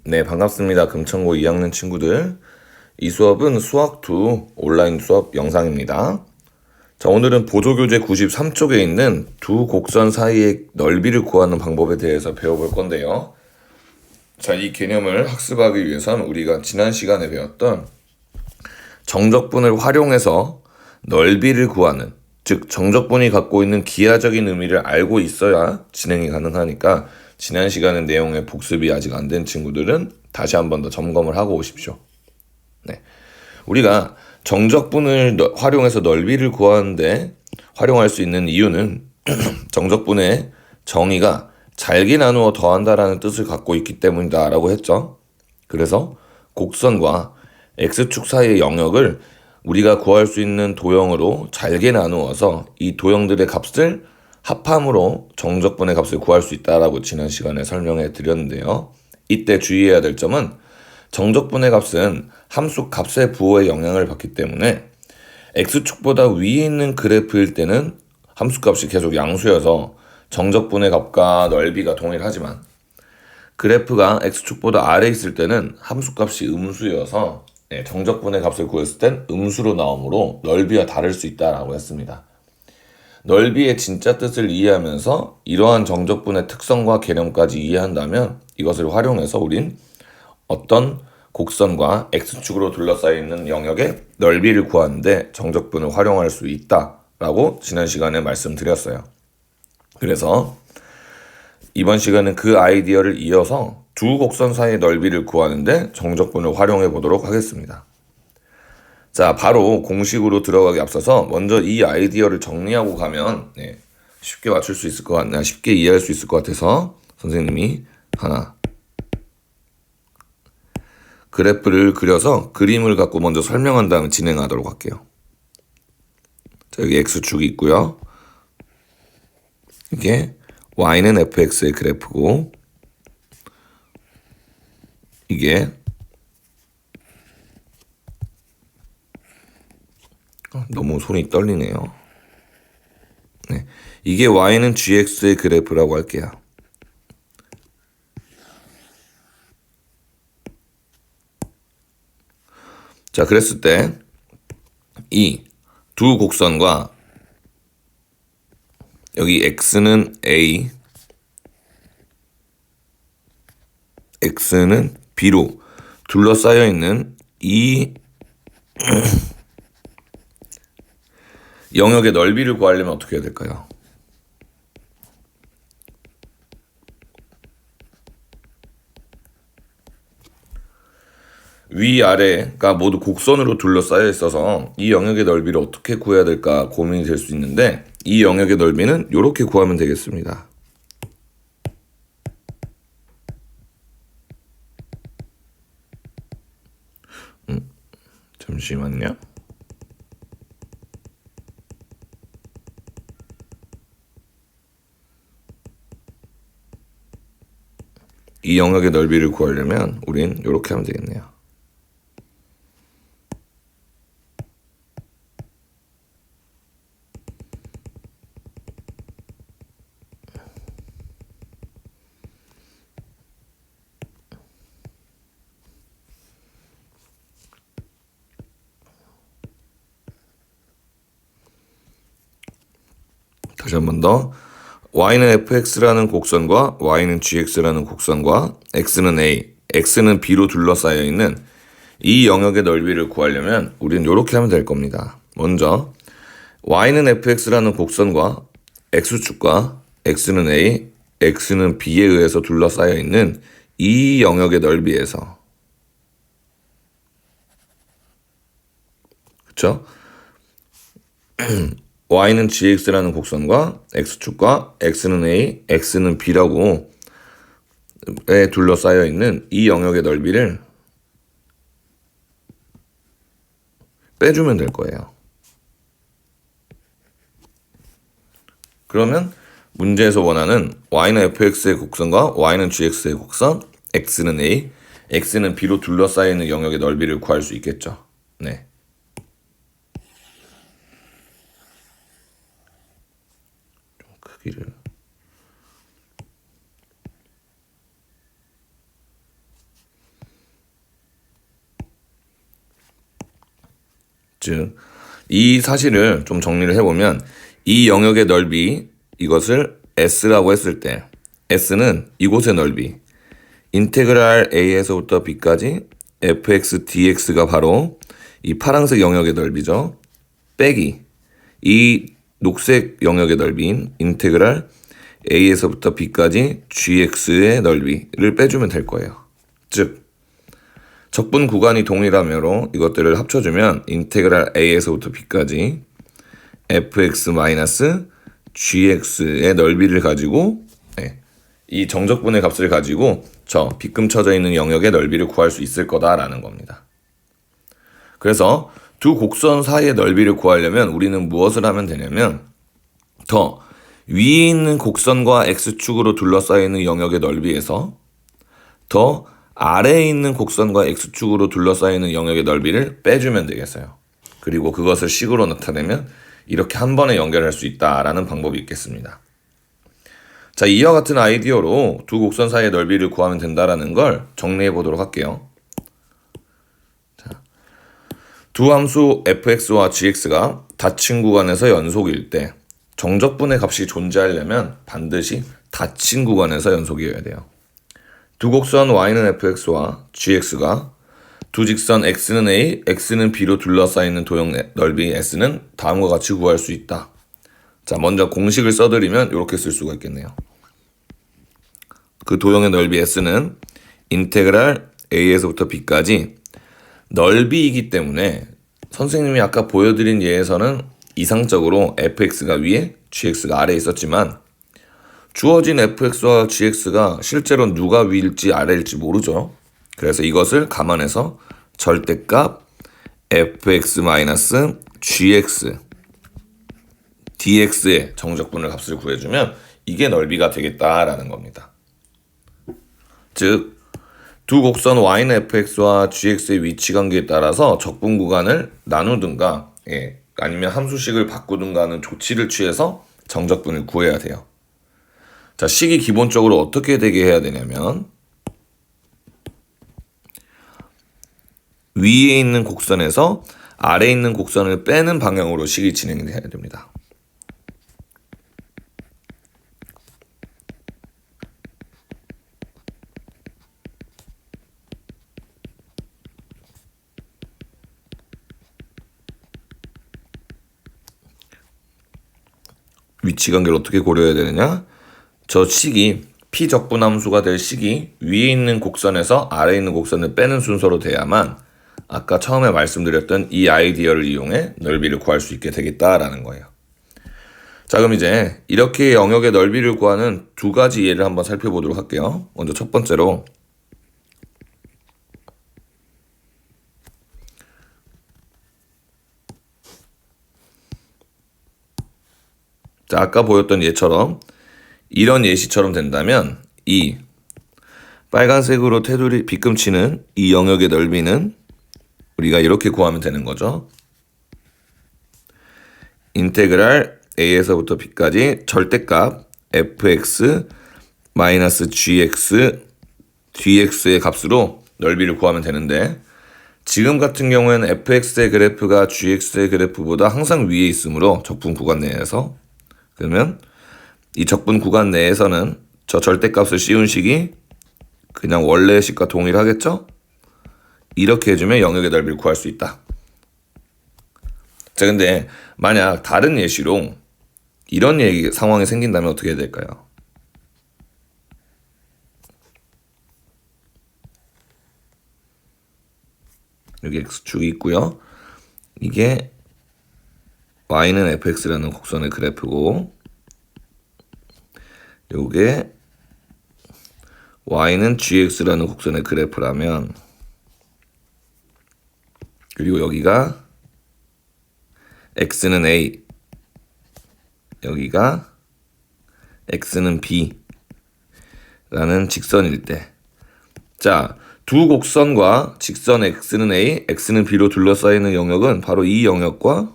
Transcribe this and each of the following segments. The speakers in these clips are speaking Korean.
네, 반갑습니다. 금천고 2학년 친구들. 이 수업은 수학2 온라인 수업 영상입니다. 자, 오늘은 보조교재 93쪽에 있는 두 곡선 사이의 넓이를 구하는 방법에 대해서 배워볼 건데요. 자, 이 개념을 학습하기 위해선 우리가 지난 시간에 배웠던 정적분을 활용해서 넓이를 구하는, 즉 정적분이 갖고 있는 기하적인 의미를 알고 있어야 진행이 가능하니까 지난 시간의 내용의 복습이 아직 안 된 친구들은 다시 한 번 더 점검을 하고 오십시오. 네. 우리가 정적분을 활용해서 넓이를 구하는데 활용할 수 있는 이유는 정적분의 정의가 잘게 나누어 더한다라는 뜻을 갖고 있기 때문이다라고 했죠. 그래서 곡선과 X축 사이의 영역을 우리가 구할 수 있는 도형으로 잘게 나누어서 이 도형들의 값을 합함으로 정적분의 값을 구할 수 있다라고 지난 시간에 설명해 드렸는데요. 이때 주의해야 될 점은 정적분의 값은 함수 값의 부호에 영향을 받기 때문에 X축보다 위에 있는 그래프일 때는 함수 값이 계속 양수여서 정적분의 값과 넓이가 동일하지만 그래프가 X축보다 아래에 있을 때는 함수 값이 음수여서 정적분의 값을 구했을 땐 음수로 나오므로 넓이와 다를 수 있다라고 했습니다. 넓이의 진짜 뜻을 이해하면서 이러한 정적분의 특성과 개념까지 이해한다면 이것을 활용해서 우린 어떤 곡선과 X축으로 둘러싸여 있는 영역의 넓이를 구하는데 정적분을 활용할 수 있다라고 지난 시간에 말씀드렸어요. 그래서 이번 시간은 그 아이디어를 이어서 두 곡선 사이의 넓이를 구하는데 정적분을 활용해 보도록 하겠습니다. 자, 바로 공식으로 들어가기 앞서서 먼저 이 아이디어를 정리하고 가면 쉽게 맞출 수 있을 것 같나, 쉽게 이해할 수 있을 것 같아서 선생님이 하나 그래프를 그려서 그림을 갖고 먼저 설명한 다음에 진행하도록 할게요. 자, 여기 X축이 있고요. 이게 Y는 fx의 그래프고 이게 너무 손이 떨리네요. 네, 이게 Y는 gx의 그래프라고 할게요. 자, 그랬을 때 이 두 곡선과 여기 x는 a, x는 b로 둘러싸여 있는 이 영역의 넓이를 구하려면 어떻게 해야 될까요? 위아래가 모두 곡선으로 둘러싸여 있어서 이 영역의 넓이를 어떻게 구해야 될까 고민이 될 수 있는데 이 영역의 넓이는 이렇게 구하면 되겠습니다. 잠시만요. 이 영역의 넓이를 구하려면 우린 이렇게 하면 되겠네요. 다시 한 번 더. y는 fx라는 곡선과 y는 gx라는 곡선과 x는 a, x는 b로 둘러싸여 있는 이 영역의 넓이를 구하려면 우리는 이렇게 하면 될 겁니다. 먼저 y는 fx라는 곡선과 x축과 x는 a, x는 b에 의해서 둘러싸여 있는 이 영역의 넓이에서 그쵸? y는 gx라는 곡선과 x축과 x는 a, x는 b라고 에 둘러싸여 있는 이 영역의 넓이를 빼주면 될 거예요. 그러면 문제에서 원하는 y는 fx의 곡선과 y는 gx의 곡선, x는 a, x는 b로 둘러싸여 있는 영역의 넓이를 구할 수 있겠죠. 네. 좀 크기를. 즉, 이 사실을 좀 정리를 해보면 이 영역의 넓이 이것을 S라고 했을 때 S는 이곳의 넓이 인테그랄 A에서부터 B까지 fx dx가 바로 이 파란색 영역의 넓이죠. 빼기 이 녹색 영역의 넓이인 인테그랄 A에서부터 B까지 gx의 넓이를 빼주면 될 거예요. 즉 적분 구간이 동일하므로 이것들을 합쳐주면 인테그랄 A에서부터 B까지 fx-gx의 넓이를 가지고 이 정적분의 값을 가지고 저 빗금 쳐져 있는 영역의 넓이를 구할 수 있을 거다라는 겁니다. 그래서 두 곡선 사이의 넓이를 구하려면 우리는 무엇을 하면 되냐면 더 위에 있는 곡선과 x축으로 둘러싸여 있는 영역의 넓이에서 더 아래에 있는 곡선과 x축으로 둘러싸여 있는 영역의 넓이를 빼주면 되겠어요. 그리고 그것을 식으로 나타내면 이렇게 한 번에 연결할 수 있다라는 방법이 있겠습니다. 자, 이와 같은 아이디어로 두 곡선 사이의 넓이를 구하면 된다라는 걸 정리해 보도록 할게요. 자, 두 함수 fx와 gx가 닫힌 구간에서 연속일 때 정적분의 값이 존재하려면 반드시 닫힌 구간에서 연속이어야 돼요. 두 곡선 y는 fx와 gx가 두 직선 x는 a, x는 b로 둘러싸이는 도형 넓이 s는 다음과 같이 구할 수 있다. 자, 먼저 공식을 써드리면 이렇게 쓸 수가 있겠네요. 그 도형의 넓이 s는 인테그랄 a에서부터 b까지 넓이이기 때문에 선생님이 아까 보여드린 예에서는 이상적으로 fx가 위에 gx가 아래에 있었지만 주어진 fx와 gx가 실제로 누가 위일지 아래일지 모르죠. 그래서 이것을 감안해서 절대값 fx-gx dx의 정적분의 값을 구해주면 이게 넓이가 되겠다라는 겁니다. 즉, 두 곡선 y는 fx와 gx의 위치 관계에 따라서 적분 구간을 나누든가 아니면 함수식을 바꾸든가 하는 조치를 취해서 정적분을 구해야 돼요. 자, 식이 기본적으로 어떻게 되게 해야 되냐면 위에 있는 곡선에서 아래에 있는 곡선을 빼는 방향으로 식이 진행돼야 됩니다. 위치 관계를 어떻게 고려해야 되느냐? 저 식이 피적분함수가 될 식이 위에 있는 곡선에서 아래에 있는 곡선을 빼는 순서로 돼야만 아까 처음에 말씀드렸던 이 아이디어를 이용해 넓이를 구할 수 있게 되겠다라는 거예요. 자, 그럼 이제 이렇게 영역의 넓이를 구하는 두 가지 예를 한번 살펴보도록 할게요. 먼저 첫 번째로 자, 아까 보였던 예처럼 이런 예시처럼 된다면 이 빨간색으로 테두리 빗금치는 이 영역의 넓이는 우리가 이렇게 구하면 되는 거죠. 인테그랄 a에서부터 b까지 절대값 fx gx dx의 값으로 넓이를 구하면 되는데 지금 같은 경우에는 fx의 그래프가 gx의 그래프보다 항상 위에 있으므로 적분 구간 내에서 그러면 이 적분 구간 내에서는 저 절대값을 씌운 식이 그냥 원래의 식과 동일하겠죠? 이렇게 해주면 영역의 넓이를 구할 수 있다. 자, 근데 만약 다른 예시로 이런 상황이 생긴다면 어떻게 해야 될까요? 여기 x축이 있고요. 이게 y는 fx라는 곡선의 그래프고 요게 y는 gx라는 곡선의 그래프라면 그리고 여기가 x는 a 여기가 x는 b라는 직선일 때 자, 두 곡선과 직선 x는 a, x는 b로 둘러싸이는 영역은 바로 이 영역과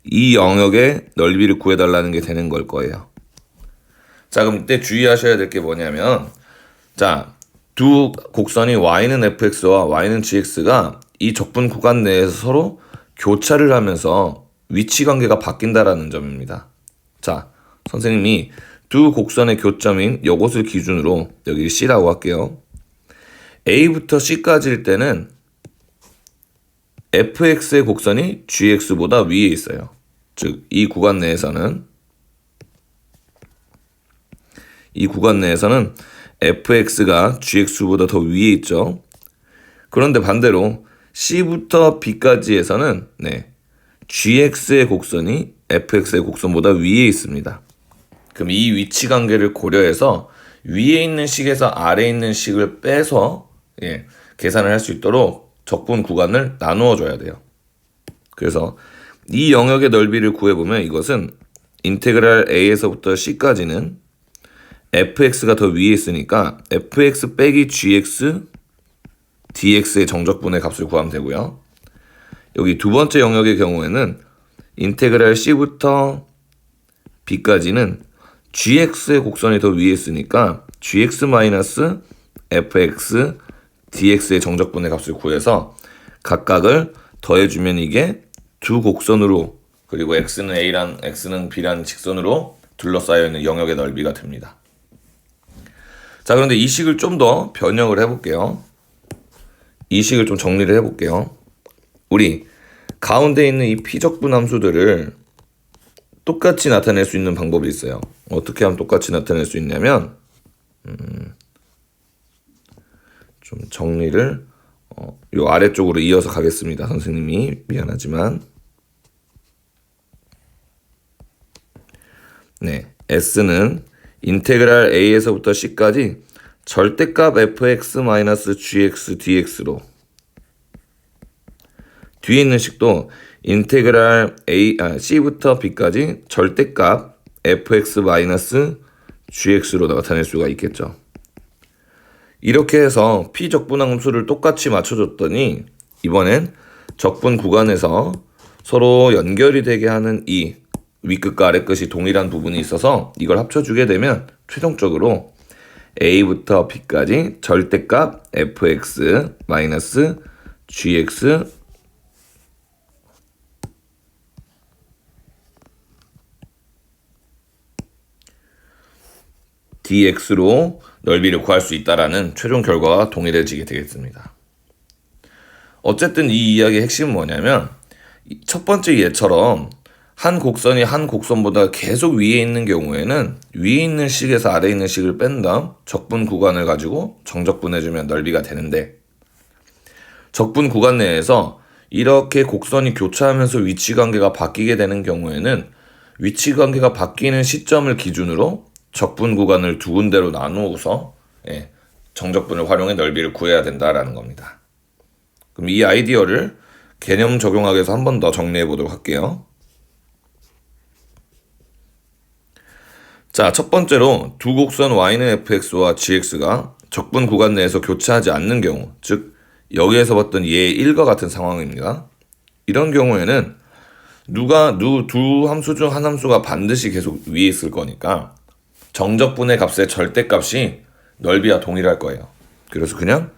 이 영역의 넓이를 구해달라는 게 되는 걸 거예요. 자, 그럼 이때 주의하셔야 될 게 뭐냐면 자, 두 곡선이 y는 fx와 y는 gx가 이 적분 구간 내에서 서로 교차를 하면서 위치 관계가 바뀐다라는 점입니다. 자, 선생님이 두 곡선의 교점인 이것을 기준으로 여기 C라고 할게요. A부터 C까지일 때는 fx의 곡선이 gx보다 위에 있어요. 즉, 이 구간 내에서는 fx가 gx보다 더 위에 있죠. 그런데 반대로 C부터 B까지에서는 gx의 곡선이 fx의 곡선보다 위에 있습니다. 그럼 이 위치 관계를 고려해서 위에 있는 식에서 아래에 있는 식을 빼서 계산을 할 수 있도록 적분 구간을 나누어 줘야 돼요. 그래서 이 영역의 넓이를 구해보면 이것은 인테그랄 a에서부터 c까지는 fx가 더 위에 있으니까 fx 빼기 gx dx의 정적분의 값을 구하면 되고요. 여기 두 번째 영역의 경우에는 인테그랄 c부터 b까지는 gx의 곡선이 더 위에 있으니까 gx 마이너스 fx dx의 정적분의 값을 구해서 각각을 더해주면 이게 두 곡선으로, 그리고 x는 a란 x는 b란 직선으로 둘러싸여 있는 영역의 넓이가 됩니다. 자, 그런데 이 식을 좀 더 변형을 해볼게요. 이 식을 좀 정리를 해볼게요. 우리 가운데 있는 이 피적분 함수들을 똑같이 나타낼 수 있는 방법이 있어요. 어떻게 하면 똑같이 나타낼 수 있냐면 좀 정리를 요 아래쪽으로 이어서 가겠습니다. 선생님이 미안하지만 S는 인테그랄 A에서부터 C까지 절대값 fx-gx dx로, 뒤에 있는 식도 인테그랄 C부터 B까지 절대값 fx-gx로 나타낼 수가 있겠죠. 이렇게 해서 피적분항 함수를 똑같이 맞춰줬더니 이번엔 적분 구간에서 서로 연결이 되게 하는 이 윗끝과 아랫끝이 동일한 부분이 있어서 이걸 합쳐주게 되면 최종적으로 A부터 B까지 절대값 fx-gx dx로 넓이를 구할 수 있다라는 최종 결과가 동일해지게 되겠습니다. 어쨌든 이 이야기의 핵심은 뭐냐면 첫 번째 예처럼 한 곡선이 한 곡선보다 계속 위에 있는 경우에는 위에 있는 식에서 아래에 있는 식을 뺀 다음 적분 구간을 가지고 정적분해주면 넓이가 되는데, 적분 구간 내에서 이렇게 곡선이 교차하면서 위치 관계가 바뀌게 되는 경우에는 위치 관계가 바뀌는 시점을 기준으로 적분 구간을 두 군데로 나누어서 정적분을 활용해 넓이를 구해야 된다라는 겁니다. 그럼 이 아이디어를 개념 적용하기 위해서 한 번 더 정리해 보도록 할게요. 자, 첫 번째로 두 곡선 y는 fx와 gx가 적분 구간 내에서 교차하지 않는 경우, 즉 여기에서 봤던 예의 1과 같은 상황입니다. 이런 경우에는 두 함수 중 한 함수가 반드시 계속 위에 있을 거니까 정적분의 값의 절대값이 넓이와 동일할 거예요. 그래서 그냥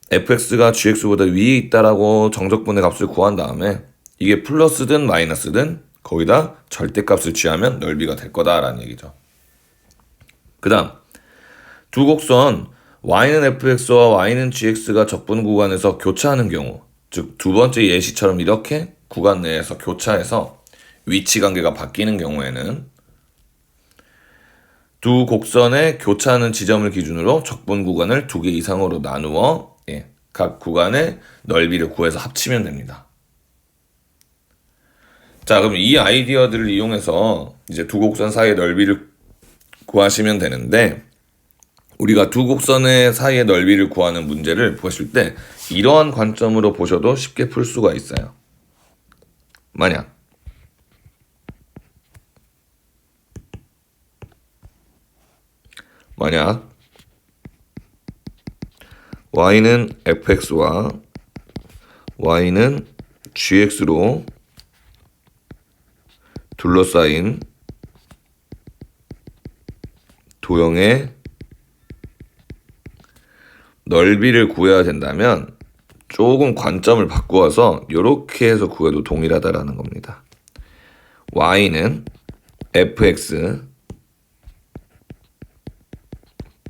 fx가 gx보다 위에 있다라고 정적분의 값을 구한 다음에 이게 플러스든 마이너스든 거기다 절대값을 취하면 넓이가 될 거다라는 얘기죠. 그 다음 두 곡선 y는 fx와 y는 gx가 적분 구간에서 교차하는 경우, 즉 두 번째 예시처럼 이렇게 구간 내에서 교차해서 위치 관계가 바뀌는 경우에는 두 곡선의 교차하는 지점을 기준으로 적분 구간을 두 개 이상으로 나누어 각 구간의 넓이를 구해서 합치면 됩니다. 자, 그럼 이 아이디어들을 이용해서 이제 두 곡선 사이의 넓이를 구하시면 되는데, 우리가 두 곡선의 사이의 넓이를 구하는 문제를 보실 때 이러한 관점으로 보셔도 쉽게 풀 수가 있어요. 만약 y는 fx와 y는 gx로 둘러싸인 도형의 넓이를 구해야 된다면 조금 관점을 바꾸어서 이렇게 해서 구해도 동일하다라는 겁니다. y는 fx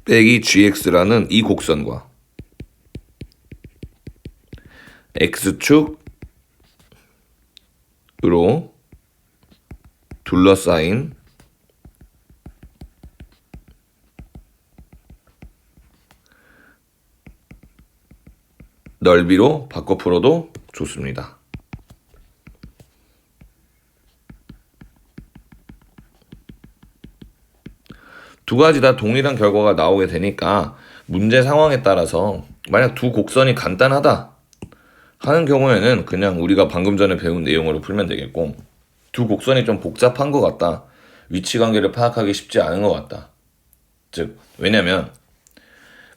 빼기 gx라는 이 곡선과 x축으로 둘러싸인 넓이로 바꿔 풀어도 좋습니다. 두 가지 다 동일한 결과가 나오게 되니까 문제 상황에 따라서 만약 두 곡선이 간단하다 하는 경우에는 그냥 우리가 방금 전에 배운 내용으로 풀면 되겠고, 두 곡선이 좀 복잡한 것 같다, 위치관계를 파악하기 쉽지 않은 것 같다, 즉 왜냐면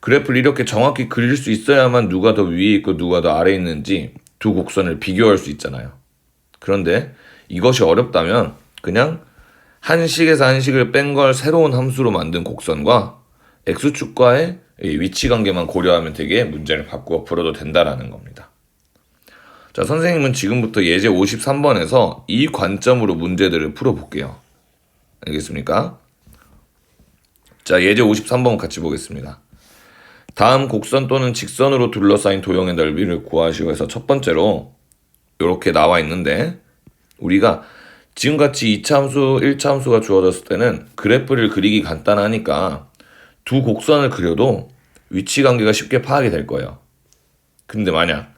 그래프를 이렇게 정확히 그릴 수 있어야만 누가 더 위에 있고 누가 더 아래에 있는지 두 곡선을 비교할 수 있잖아요. 그런데 이것이 어렵다면 그냥 한 식에서 한 식을 뺀 걸 새로운 함수로 만든 곡선과 x축과의 위치관계만 고려하면 되게 문제를 바꾸어 풀어도 된다라는 겁니다. 자, 선생님은 지금부터 예제 53번에서 이 관점으로 문제들을 풀어볼게요. 알겠습니까? 자, 예제 53번 같이 보겠습니다. 다음 곡선 또는 직선으로 둘러싸인 도형의 넓이를 구하시오 해서 첫 번째로 이렇게 나와 있는데, 우리가 지금같이 2차 함수, 1차 함수가 주어졌을 때는 그래프를 그리기 간단하니까 두 곡선을 그려도 위치관계가 쉽게 파악이 될 거예요. 근데 만약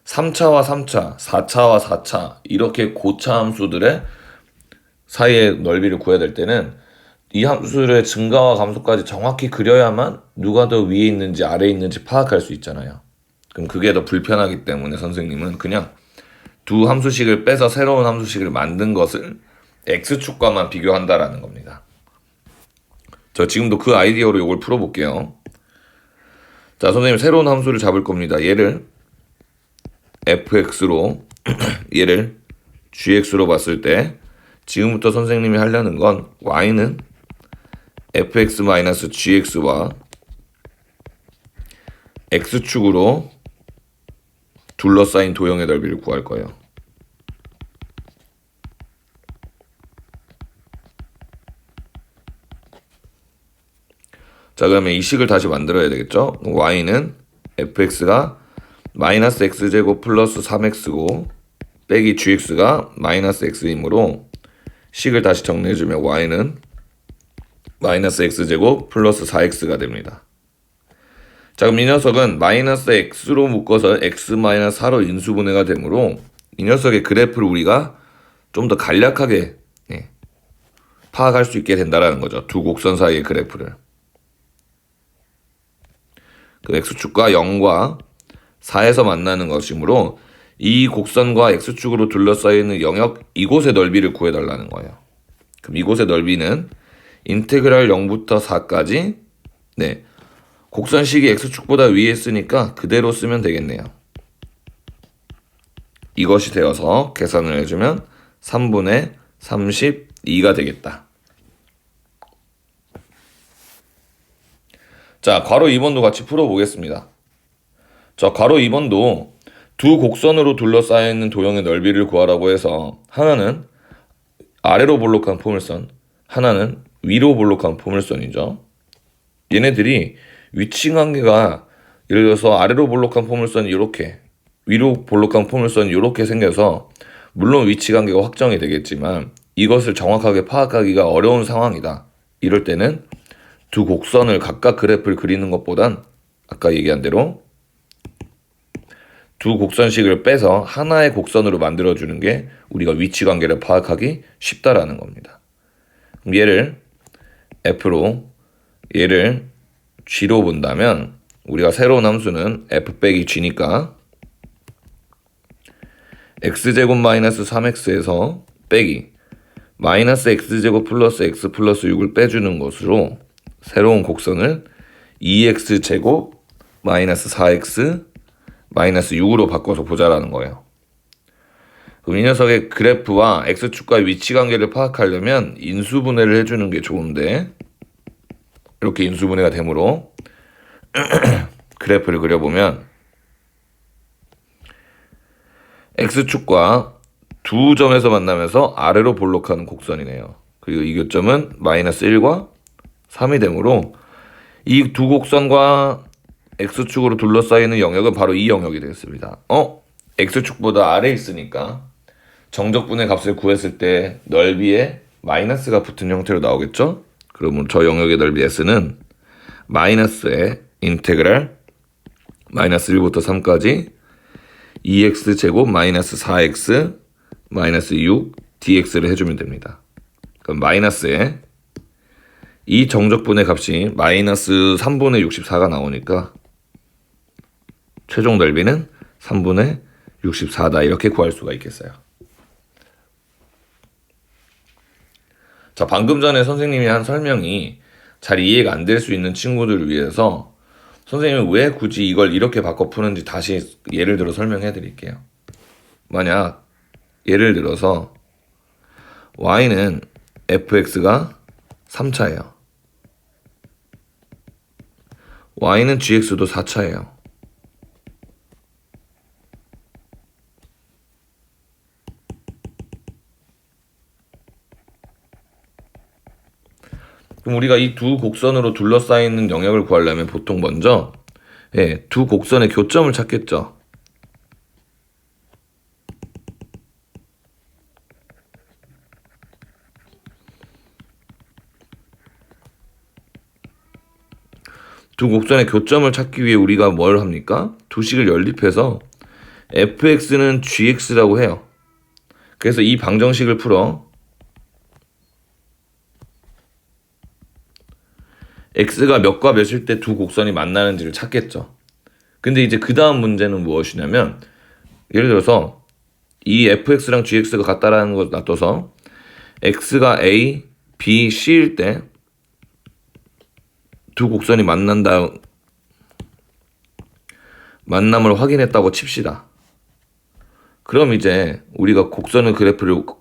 3차와 3차, 4차와 4차 이렇게 고차 함수들의 사이의 넓이를 구해야 될 때는 이 함수들의 증가와 감소까지 정확히 그려야만 누가 더 위에 있는지 아래에 있는지 파악할 수 있잖아요. 그럼 그게 더 불편하기 때문에 선생님은 그냥 두 함수식을 빼서 새로운 함수식을 만든 것을 x축과만 비교한다라는 겁니다. 저 지금도 그 아이디어로 이걸 풀어볼게요. 자, 선생님 새로운 함수를 잡을 겁니다. 얘를 fx로 얘를 gx로 봤을 때 지금부터 선생님이 하려는 건 y는 fx-gx와 x축으로 둘러싸인 도형의 넓이를 구할 거예요. 자, 그러면 이 식을 다시 만들어야 되겠죠? y는 fx가 마이너스 x제곱 플러스 3x고 빼기 gx가 마이너스 x이므로 식을 다시 정리해주면 y는 마이너스 x제곱 플러스 4x가 됩니다. 자, 그럼 이 녀석은 마이너스 x로 묶어서 x 마이너스 4로 인수분해가 되므로 이 녀석의 그래프를 우리가 좀 더 간략하게 파악할 수 있게 된다는 거죠. 두 곡선 사이의 그래프를. 그 x축과 0과 4에서 만나는 것이므로 이 곡선과 x축으로 둘러싸이는 영역 이곳의 넓이를 구해달라는 거예요. 그럼 이곳의 넓이는 인테그랄 0부터 4까지 곡선식이 x축보다 위에 있으니까 그대로 쓰면 되겠네요. 이것이 되어서 계산을 해주면 3분의 32가 되겠다. 자, 괄호 2번도 같이 풀어보겠습니다. 자, 괄호 2번도 두 곡선으로 둘러싸여 있는 도형의 넓이를 구하라고 해서 하나는 아래로 볼록한 포물선, 하나는 위로 볼록한 포물선이죠. 얘네들이 위치관계가 예를 들어서 아래로 볼록한 포물선이 이렇게, 위로 볼록한 포물선이 이렇게 생겨서 물론 위치관계가 확정이 되겠지만 이것을 정확하게 파악하기가 어려운 상황이다. 이럴 때는 두 곡선을 각각 그래프를 그리는 것보단 아까 얘기한 대로 두 곡선식을 빼서 하나의 곡선으로 만들어주는 게 우리가 위치관계를 파악하기 쉽다라는 겁니다. 그럼 얘를 f로, 얘를 g로 본다면 우리가 새로운 함수는 f 빼기 g니까 x제곱 마이너스 3x에서 빼기 마이너스 x제곱 플러스 x 플러스 6을 빼주는 것으로 새로운 곡선을 2x제곱 마이너스 4x 마이너스 6으로 바꿔서 보자라는 거예요. 그럼 이 녀석의 그래프와 x축과의 위치관계를 파악하려면 인수분해를 해주는 게 좋은데 이렇게 인수분해가 되므로 그래프를 그려보면 x축과 두 점에서 만나면서 아래로 볼록하는 곡선이네요. 그리고 이 교점은 마이너스 1과 3이 되므로 이 두 곡선과 x축으로 둘러싸이는 영역은 바로 이 영역이 되겠습니다. x축보다 아래에 있으니까 정적분의 값을 구했을 때 넓이에 마이너스가 붙은 형태로 나오겠죠? 그러면 저 영역의 넓이 s는 마이너스의 인테그랄 마이너스 1부터 3까지 2x제곱 마이너스 4x 마이너스 6 dx를 해주면 됩니다. 그럼 마이너스에 이 정적분의 값이 마이너스 3분의 64가 나오니까 최종 넓이는 3분의 64다 이렇게 구할 수가 있겠어요. 자, 방금 전에 선생님이 한 설명이 잘 이해가 안 될 수 있는 친구들을 위해서 선생님은 왜 굳이 이걸 이렇게 바꿔 푸는지 다시 예를 들어 설명해 드릴게요. 만약 예를 들어서 y는 fx가 3차예요. y는 gx도 4차예요. 그럼 우리가 이 두 곡선으로 둘러싸이는 영역을 구하려면 보통 먼저 두 곡선의 교점을 찾겠죠. 두 곡선의 교점을 찾기 위해 우리가 뭘 합니까? 두 식을 연립해서 fx는 gx라고 해요. 그래서 이 방정식을 풀어 x가 몇과 몇일 때 두 곡선이 만나는지를 찾겠죠. 근데 이제 그 다음 문제는 무엇이냐면 예를 들어서 이 fx랑 gx가 같다라는 걸 놔둬서 x가 a, b, c일 때 두 곡선이 만남을 확인했다고 칩시다. 그럼 이제 우리가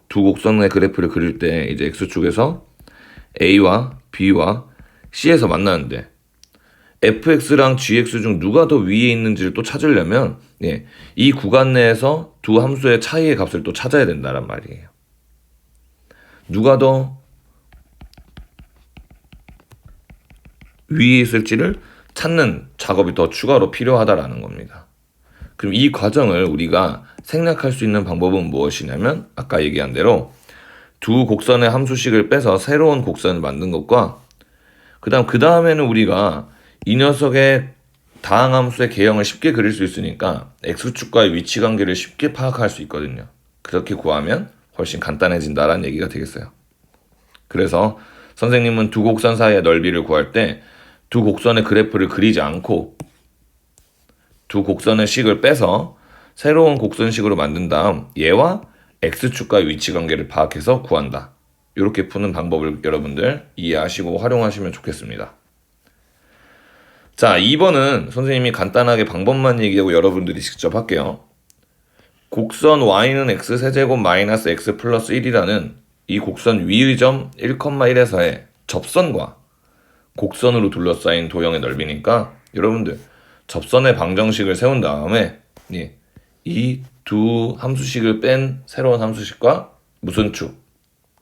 두 곡선의 그래프를 그릴 때 이제 x축에서 a와 b와 c에서 만나는데 fx랑 gx 중 누가 더 위에 있는지를 또 찾으려면 이 구간 내에서 두 함수의 차이의 값을 또 찾아야 된다란 말이에요. 누가 더 위에 있을지를 찾는 작업이 더 추가로 필요하다라는 겁니다. 그럼 이 과정을 우리가 생략할 수 있는 방법은 무엇이냐면 아까 얘기한 대로 두 곡선의 함수식을 빼서 새로운 곡선을 만든 것과 그 다음에는 우리가 이 녀석의 다항함수의 개형을 쉽게 그릴 수 있으니까 x축과의 위치 관계를 쉽게 파악할 수 있거든요. 그렇게 구하면 훨씬 간단해진다라는 얘기가 되겠어요. 그래서 선생님은 두 곡선 사이의 넓이를 구할 때 두 곡선의 그래프를 그리지 않고 두 곡선의 식을 빼서 새로운 곡선식으로 만든 다음 얘와 x축과의 위치 관계를 파악해서 구한다. 이렇게 푸는 방법을 여러분들 이해하시고 활용하시면 좋겠습니다. 자, 2번은 선생님이 간단하게 방법만 얘기하고 여러분들이 직접 할게요. 곡선 y는 x세제곱 마이너스 x 플러스 1이라는 이 곡선 위의 점 1,1에서의 접선과 곡선으로 둘러싸인 도형의 넓이니까 여러분들 접선의 방정식을 세운 다음에 이 두 함수식을 뺀 새로운 함수식과 무슨 축?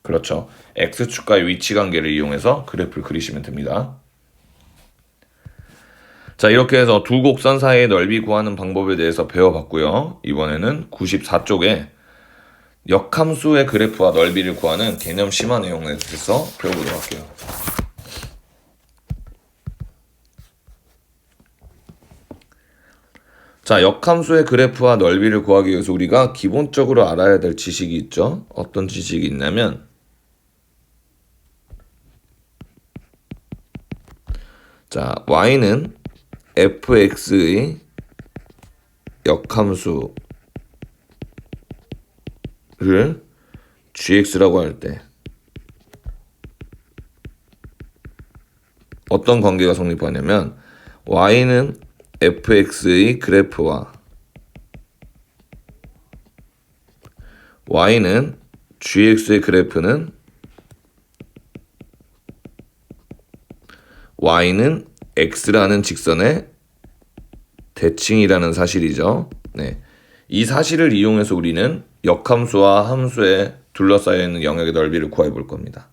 그렇죠. x축과의 위치 관계를 이용해서 그래프를 그리시면 됩니다. 자, 이렇게 해서 두 곡선 사이의 넓이 구하는 방법에 대해서 배워봤고요. 이번에는 94쪽에 역함수의 그래프와 넓이를 구하는 개념 심화 내용에 대해서 배워보도록 할게요. 자, 역함수의 그래프와 넓이를 구하기 위해서 우리가 기본적으로 알아야 될 지식이 있죠. 어떤 지식이 있냐면 자, y는 fx의 역함수를 gx라고 할 때 어떤 관계가 성립하냐면 y는 fx의 그래프와 y는 gx의 그래프는 y는 x라는 직선의 대칭이라는 사실이죠. 이 사실을 이용해서 우리는 역함수와 함수에 둘러싸여 있는 영역의 넓이를 구해 볼 겁니다.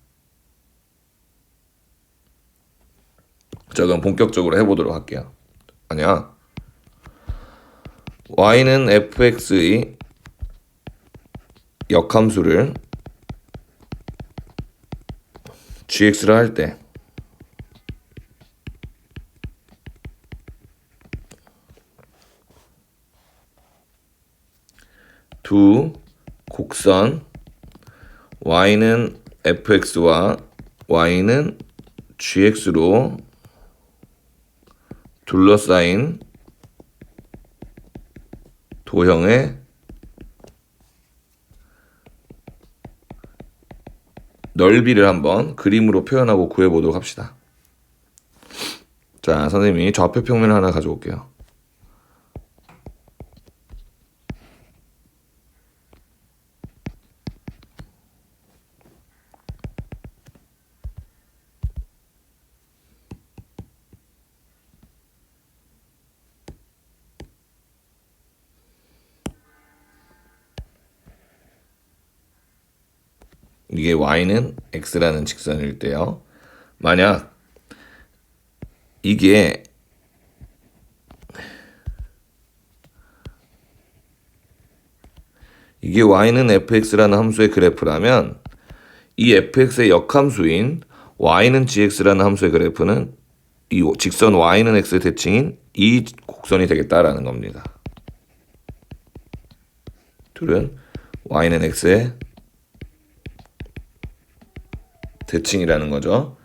자, 그럼 본격적으로 해보도록 할게요. 아니야. y는 fx의 역함수를 gx를 할 때 두 곡선 y는 fx와 y는 gx로 둘러싸인 도형의 넓이를 한번 그림으로 표현하고 구해보도록 합시다. 자, 선생님이 좌표 평면을 하나 가져올게요. 이게 y는 x라는 직선일 때요. 만약 이게 y는 fx라는 함수의 그래프라면 이 fx의 역함수인 y는 gx라는 함수의 그래프는 이 직선 y는 x의 대칭인 이 곡선이 되겠다라는 겁니다. 둘은 y는 x의 대칭이라는 거죠.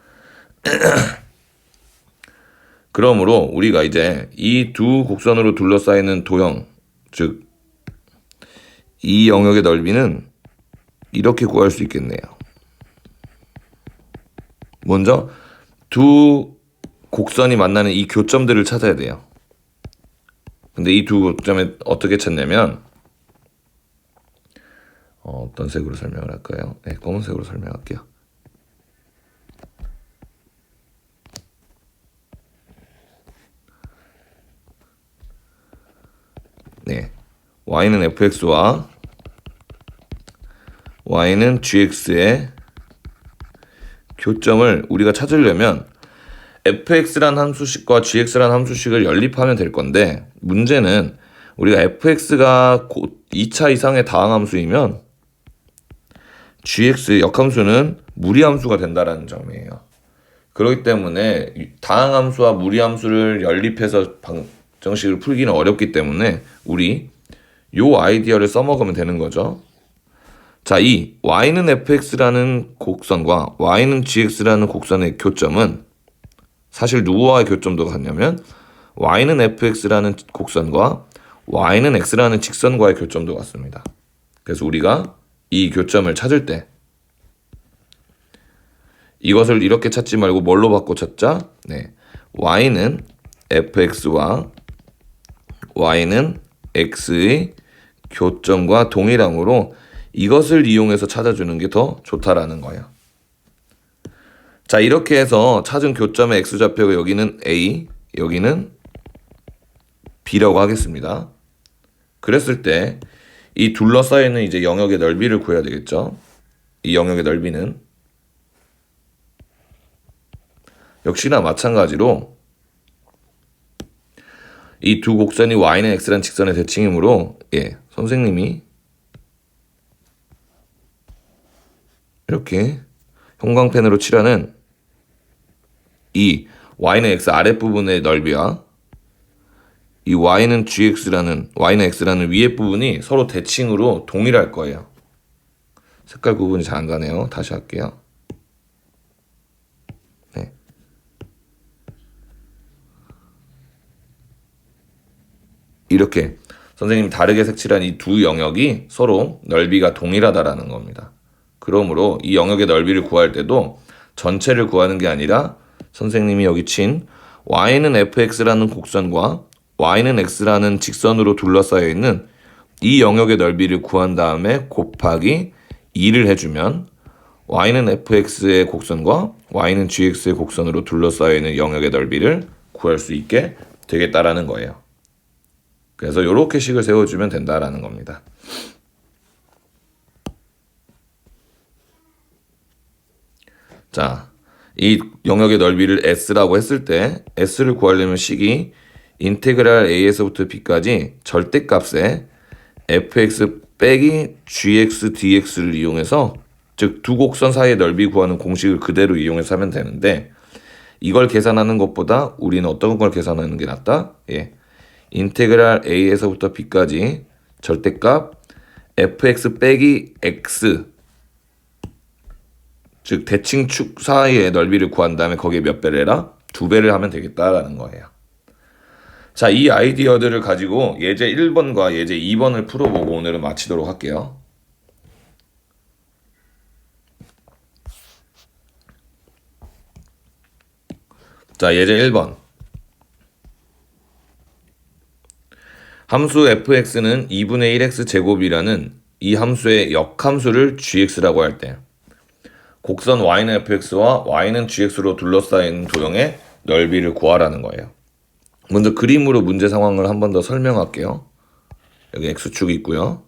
그러므로 우리가 이제 이 두 곡선으로 둘러싸이는 도형, 즉 이 영역의 넓이는 이렇게 구할 수 있겠네요. 먼저 두 곡선이 만나는 이 교점들을 찾아야 돼요. 근데 이 두 교점에 어떻게 찾냐면 어떤 색으로 설명을 할까요? 네, 검은색으로 설명할게요. 네, y는 fx와 y는 gx의 교점을 우리가 찾으려면 fx란 함수식과 gx란 함수식을 연립하면 될 건데, 문제는 우리가 fx가 2차 이상의 다항함수이면 gx 역함수는 무리함수가 된다는 점이에요. 그렇기 때문에 다항함수와 무리함수를 연립해서 방정식을 풀기는 어렵기 때문에 우리 요 아이디어를 써먹으면 되는 거죠. 자, 이 y는 fx라는 곡선과 y는 gx라는 곡선의 교점은 사실 누구와의 교점도 같냐면 y는 fx라는 곡선과 y는 x라는 직선과의 교점도 같습니다. 그래서 우리가 이 교점을 찾을 때 이것을 이렇게 찾지 말고 뭘로 바꿔 찾자? 네, y는 fx와 y는 x의 교점과 동일함으로 이것을 이용해서 찾아주는 게 더 좋다라는 거예요. 자, 이렇게 해서 찾은 교점의 x좌표가 여기는 a, 여기는 b라고 하겠습니다. 그랬을 때 이 둘러싸여 있는 이제 영역의 넓이를 구해야 되겠죠. 이 영역의 넓이는 역시나 마찬가지로 이 두 곡선이 y는 x라는 직선의 대칭이므로 선생님이 이렇게 형광펜으로 칠하는 이 y는 x 아랫부분의 넓이와 이 y는 x라는 위에 부분이 서로 대칭으로 동일할 거예요. 색깔 구분이 잘 안 가네요. 다시 할게요. 네. 이렇게 선생님이 다르게 색칠한 이 두 영역이 서로 넓이가 동일하다라는 겁니다. 그러므로 이 영역의 넓이를 구할 때도 전체를 구하는 게 아니라 선생님이 여기 친 y는 fx라는 곡선과 y는 x라는 직선으로 둘러싸여 있는 이 영역의 넓이를 구한 다음에 곱하기 2를 해주면 y는 fx의 곡선과 y는 gx의 곡선으로 둘러싸여 있는 영역의 넓이를 구할 수 있게 되겠다라는 거예요. 그래서 이렇게 식을 세워주면 된다라는 겁니다. 자, 이 영역의 넓이를 S라고 했을 때 S를 구하려면 식이 인테그랄 A에서부터 B까지 절대값에 fx 빼기 gx dx를 이용해서, 즉 두 곡선 사이의 넓이 구하는 공식을 그대로 이용해서 하면 되는데, 이걸 계산하는 것보다 우리는 어떤 걸 계산하는 게 낫다? 예. 인테그랄 A에서부터 B까지 절대값 fx 빼기 x, 즉 대칭축 사이의 넓이를 구한 다음에 거기에 몇 배를 해라? 2배를 하면 되겠다라는 거예요. 자, 이 아이디어들을 가지고 예제 1번과 예제 2번을 풀어보고 오늘은 마치도록 할게요. 자, 예제 1번. 함수 fx는 2분의 1x 제곱이라는 이 함수의 역함수를 gx라고 할 때 곡선 y는 fx와 y는 gx로 둘러싸인 도형의 넓이를 구하라는 거예요. 먼저 그림으로 문제 상황을 한 번 더 설명할게요. 여기 x축이 있고요.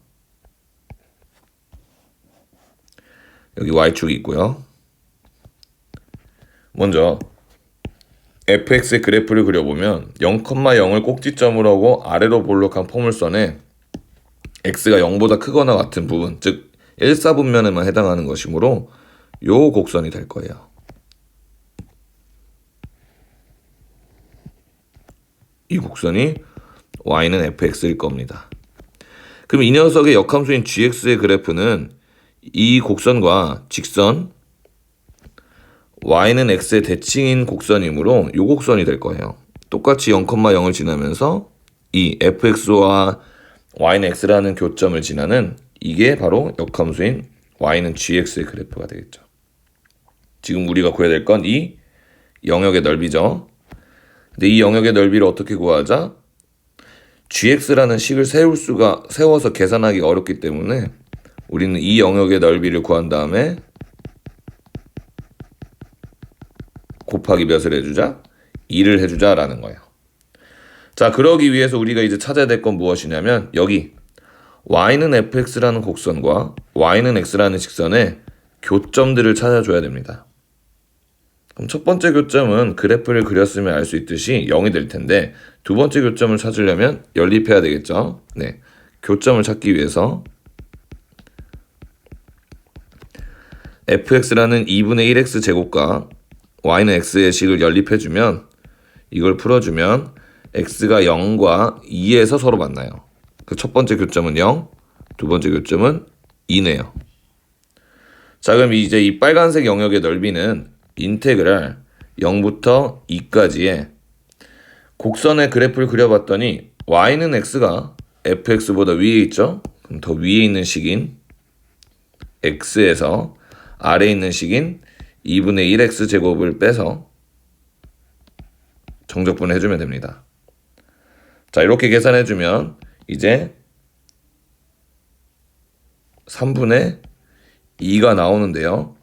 여기 y축이 있고요. 먼저 fx의 그래프를 그려보면 0,0을 꼭지점으로 하고 아래로 볼록한 포물선에 x가 0보다 크거나 같은 부분, 즉 1사분면에만 해당하는 것이므로 요 곡선이 될 거예요. 이 곡선이 y는 fx일 겁니다. 그럼 이 녀석의 역함수인 gx의 그래프는 이 곡선과 직선 y는 x의 대칭인 곡선이므로 이 곡선이 될 거예요. 똑같이 0,0을 지나면서 이 fx와 y는 x라는 교점을 지나는 이게 바로 역함수인 y는 gx의 그래프가 되겠죠. 지금 우리가 구해야 될 건 이 영역의 넓이죠. 근데 이 영역의 넓이를 어떻게 구하자? gx라는 식을 세워서 계산하기 어렵기 때문에 우리는 이 영역의 넓이를 구한 다음에 곱하기 몇을 해주자? 2를 해주자라는 거예요. 자, 그러기 위해서 우리가 이제 찾아야 될 건 무엇이냐면 여기 y는 fx라는 곡선과 y는 x라는 직선의 교점들을 찾아줘야 됩니다. 그럼 첫 번째 교점은 그래프를 그렸으면 알 수 있듯이 0이 될 텐데 두 번째 교점을 찾으려면 연립해야 되겠죠. 네, 교점을 찾기 위해서 fx라는 2분의 1x 제곱과 y는 x의 식을 연립해주면, 이걸 풀어주면 x가 0과 2에서 서로 만나요. 그 첫 번째 교점은 0, 두 번째 교점은 2네요. 자, 그럼 이제 이 빨간색 영역의 넓이는 인테그랄 0부터 2까지의 곡선의 그래프를 그려봤더니 y는 x가 fx보다 위에 있죠? 그럼 더 위에 있는 식인 x에서 아래에 있는 식인 2분의 1x 제곱을 빼서 정적분을 해주면 됩니다. 자, 이렇게 계산해주면 이제 3분의 2가 나오는데요.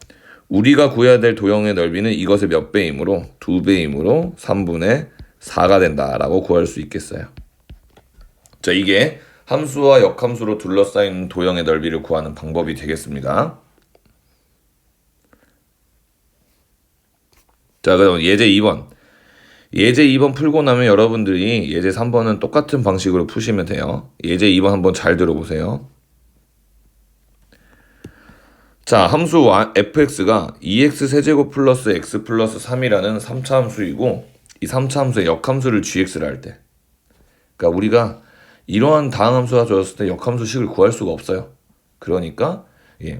우리가 구해야 될 도형의 넓이는 이것의 몇 배이므로 2배이므로 3분의 4가 된다라고 구할 수 있겠어요. 자, 이게 함수와 역함수로 둘러싸인 도형의 넓이를 구하는 방법이 되겠습니다. 자, 그럼 예제 2번. 예제 2번 풀고 나면 여러분들이 예제 3번은 똑같은 방식으로 푸시면 돼요. 예제 2번 한번 잘 들어보세요. 자, 함수 fx가 2x 세제곱 플러스 x 플러스 3이라는 3차 함수이고, 이 3차 함수의 역함수를 gx를 할 때, 그러니까 우리가 이러한 다항함수가 주어졌을 때 역함수식을 구할 수가 없어요. 그러니까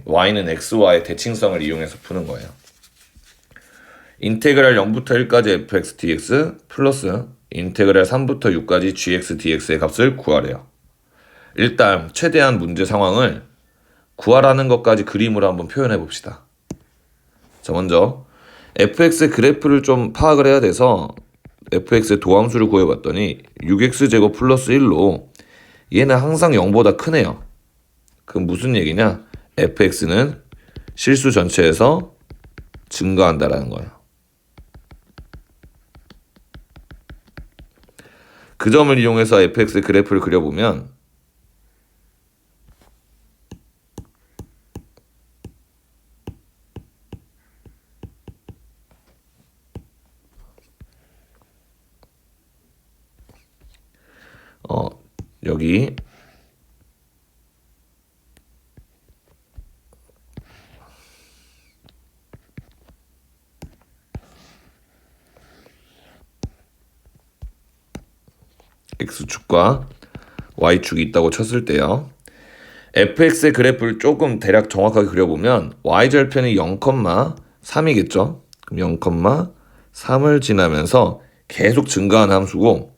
y는 x와의 대칭성을 이용해서 푸는 거예요. 인테그랄 0부터 1까지 fx dx 플러스 인테그랄 3부터 6까지 gx dx의 값을 구하래요. 일단 최대한 문제 상황을 구하라는 것까지 그림으로 한번 표현해 봅시다. 자, 먼저 fx의 그래프를 좀 파악을 해야 돼서 fx의 도함수를 구해봤더니 6x제곱 플러스 1로 얘는 항상 0보다 크네요. 그럼 무슨 얘기냐? fx는 실수 전체에서 증가한다라는 거예요. 그 점을 이용해서 fx의 그래프를 그려보면 여기 X축과 Y축이 있다고 쳤을 때요. fx의 그래프를 조금 대략 정확하게 그려보면 y절편이 0,3이겠죠. 그럼 0,3을 지나면서 계속 증가한 함수고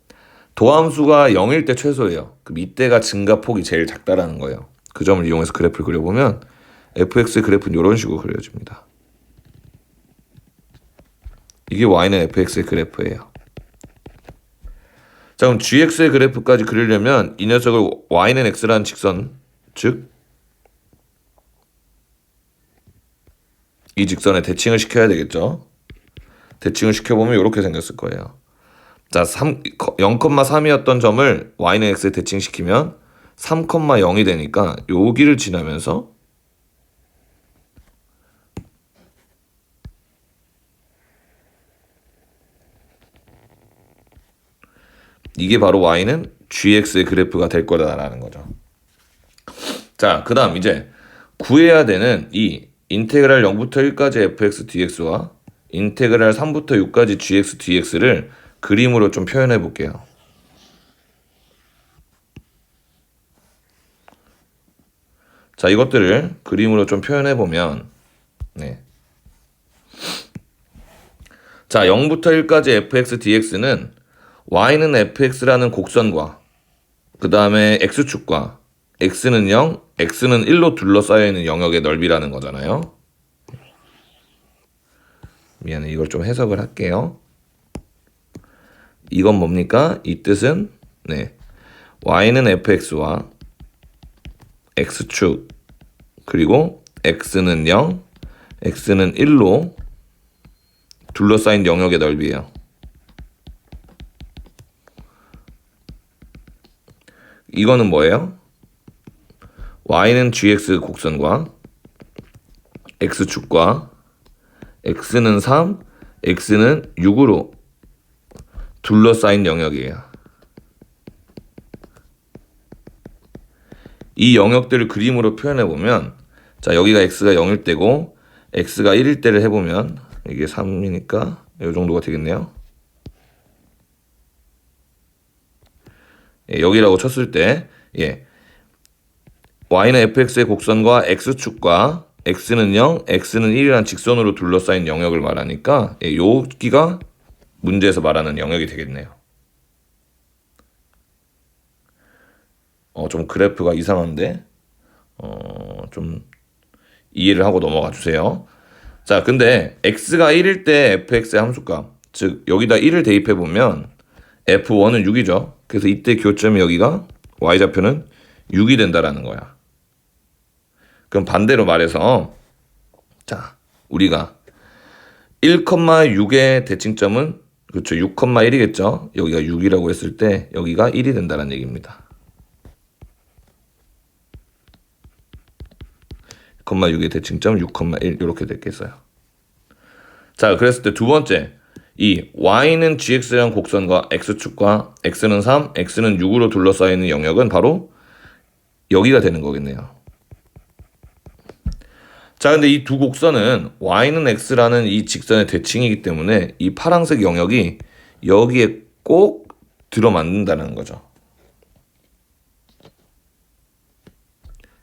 도함수가 0일 때 최소예요. 그럼 이때가 증가폭이 제일 작다라는 거예요. 그 점을 이용해서 그래프를 그려보면 fx의 그래프는 이런 식으로 그려집니다. 이게 y는 fx의 그래프예요. 자, 그럼 gx의 그래프까지 그리려면 이 녀석을 y는 x라는 직선, 즉 이 직선에 대칭을 시켜야 되겠죠. 대칭을 시켜보면 이렇게 생겼을 거예요. 자, 0,3이었던 점을 y는 x에 대칭시키면 3,0이 되니까 여기를 지나면서 이게 바로 y는 gx의 그래프가 될 거다라는 거죠. 자, 그 다음 이제 구해야 되는 이 인테그랄 0부터 1까지 fx dx와 인테그랄 3부터 6까지 gx dx를 그림으로 좀 표현해 볼게요. 자, 이것들을 그림으로 좀 표현해 보면 자, 0부터 1까지 fx dx는 y는 fx라는 곡선과 그 다음에 x축과 x는 0, x는 1로 둘러싸여 있는 영역의 넓이라는 거잖아요. 미안해, 이걸 좀 해석을 할게요. 이건 뭡니까? 이 뜻은 y는 fx와 x축 그리고 x는 0, x는 1로 둘러싸인 영역의 넓이에요. 이거는 뭐예요? y는 gx 곡선과 x축과 x는 3, x는 6으로 둘러싸인 영역이에요. 이 영역들을 그림으로 표현해보면 자, 여기가 x가 0일 때고 x가 1일 때를 해보면 이게 3이니까 이 정도가 되겠네요. 여기라고 쳤을 때 y는 fx의 곡선과 x축과 x는 0, x는 1이라는 직선으로 둘러싸인 영역을 말하니까 여기가 문제에서 말하는 영역이 되겠네요. 좀 그래프가 이상한데 좀 이해를 하고 넘어가 주세요. 자, 근데 x가 1일 때 fx의 함수값, 즉 여기다 1을 대입해 보면 f1은 6이죠. 그래서 이때 교점이 여기가 y좌표는 6이 된다라는 거야. 그럼 반대로 말해서 자, 우리가 1,6의 대칭점은 그렇죠, 6,1이겠죠. 여기가 6이라고 했을 때 여기가 1이 된다는 얘기입니다. 6의 대칭점 6,1 이렇게 됐겠어요. 자, 그랬을 때 두 번째 이 y는 gx라는 곡선과 x축과 x는 3, x는 6으로 둘러싸여 있는 영역은 바로 여기가 되는 거겠네요. 자, 근데 이 두 곡선은 y는 x라는 이 직선의 대칭이기 때문에 이 파란색 영역이 여기에 꼭 들어맞는다는 거죠.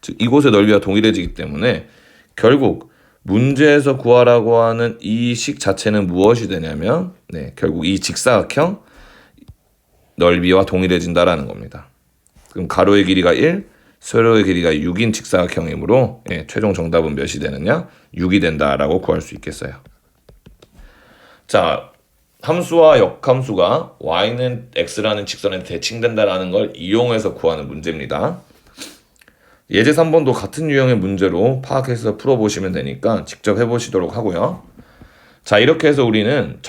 즉 이곳의 넓이와 동일해지기 때문에 결국 문제에서 구하라고 하는 이 식 자체는 무엇이 되냐면 결국 이 직사각형 넓이와 동일해진다라는 겁니다. 그럼 가로의 길이가 1, 세로의 길이가 6인 직사각형이므로 최종 정답은 몇이 되느냐? 6이 된다라고 구할 수 있겠어요. 자, 함수와 역함수가 y는 x라는 직선에 대칭된다라는 걸 이용해서 구하는 문제입니다. 예제 3번도 같은 유형의 문제로 파악해서 풀어보시면 되니까 직접 해보시도록 하고요. 자, 이렇게 해서 우리는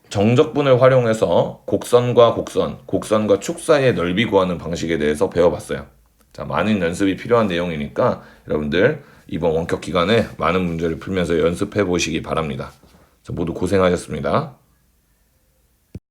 정적분을 활용해서 곡선과 곡선, 곡선과 축 사이의 넓이 구하는 방식에 대해서 배워봤어요. 자, 많은 연습이 필요한 내용이니까 여러분들 이번 원격 기간에 많은 문제를 풀면서 연습해 보시기 바랍니다. 자, 모두 고생하셨습니다.